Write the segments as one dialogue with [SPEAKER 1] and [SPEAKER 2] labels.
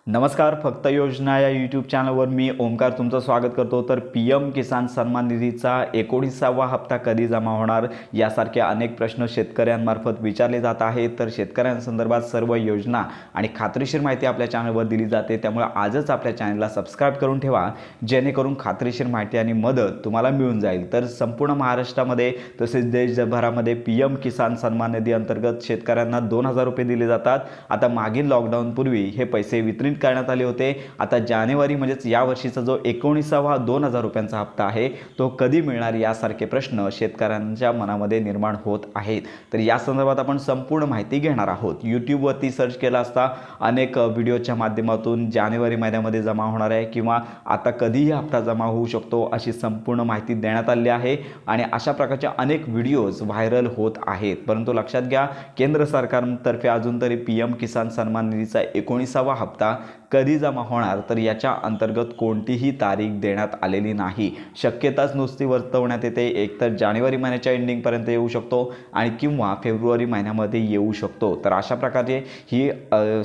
[SPEAKER 1] नमस्कार. फक्त योजना या यूट्यूब चॅनलवर मी ओमकार तुमचं स्वागत करतो. तर PM किसान सन्मान निधीचा 19वा हप्ता कधी जमा होणार यासारखे अनेक प्रश्न शेतकऱ्यांमार्फत विचारले जात आहेत. तर शेतकऱ्यांसंदर्भात सर्व योजना आणि खात्रीशीर माहिती आपल्या चॅनलवर दिली जाते. त्यामुळे आजच आपल्या चॅनलला सबस्क्राईब करून ठेवा, जेणेकरून खात्रीशीर माहिती आणि मदत तुम्हाला मिळून जाईल. तर संपूर्ण महाराष्ट्रामध्ये तसेच देशभरामध्ये PM किसान सन्मान निधी अंतर्गत शेतकऱ्यांना 2,000 रुपये दिले जातात. आता मागील लॉकडाऊनपूर्वी हे पैसे वितरित करण्यात आले होते. आता जानेवारी म्हणजेच या वर्षीचा जो 19वा 2,000 रुपयांचा हप्ता आहे तो कधी मिळणार यासारखे प्रश्न शेतकऱ्यांच्या मनामध्ये निर्माण होत आहेत. तर या संदर्भात आपण संपूर्ण माहिती घेणार आहोत. यूट्यूबवरती सर्च केला असता अनेक व्हिडिओच्या माध्यमातून जानेवारी महिन्यामध्ये जमा होणार आहे किंवा आता कधीही हप्ता जमा होऊ शकतो अशी संपूर्ण माहिती देण्यात आली आहे आणि अशा प्रकारच्या अनेक व्हिडिओज व्हायरल होत आहेत. परंतु लक्षात घ्या, केंद्र सरकारतर्फे अजून तरी PM किसान सन्मान निधीचा 19वा हप्ता कधी जमा होणार तर याच्या अंतर्गत कोणतीही तारीख देण्यात आलेली नाही. शक्यताच नुसती वर्तवण्यात येते. एकतर जानेवारी महिन्याच्या एंडिंगपर्यंत येऊ शकतो आणि किंवा फेब्रुवारी महिन्यामध्ये येऊ शकतो. तर अशा प्रकारे ही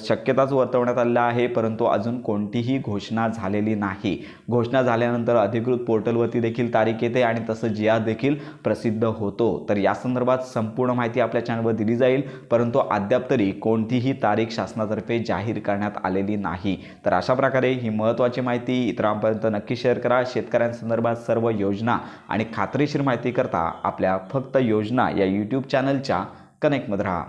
[SPEAKER 1] शक्यताच वर्तवण्यात आलेली आहे, परंतु अजून कोणतीही घोषणा झालेली नाही. घोषणा झाल्यानंतर अधिकृत पोर्टलवरती देखील तारीख येते आणि तसं GR देखील प्रसिद्ध होतो. तर या संदर्भात संपूर्ण माहिती आपल्या चॅनलवर दिली जाईल, परंतु अद्याप तरी कोणतीही तारीख शासनातर्फे जाहीर करण्यात आलेली नाही. तर अशा प्रकारे ही महत्त्वाची माहिती इतरांपर्यंत नक्की शेअर करा. शेतकऱ्यांसंदर्भात सर्व योजना आणि खात्रीशीर माहिती करता आपल्या फक्त योजना या यूट्यूब चॅनलच्या कनेक्टमध्ये राहा.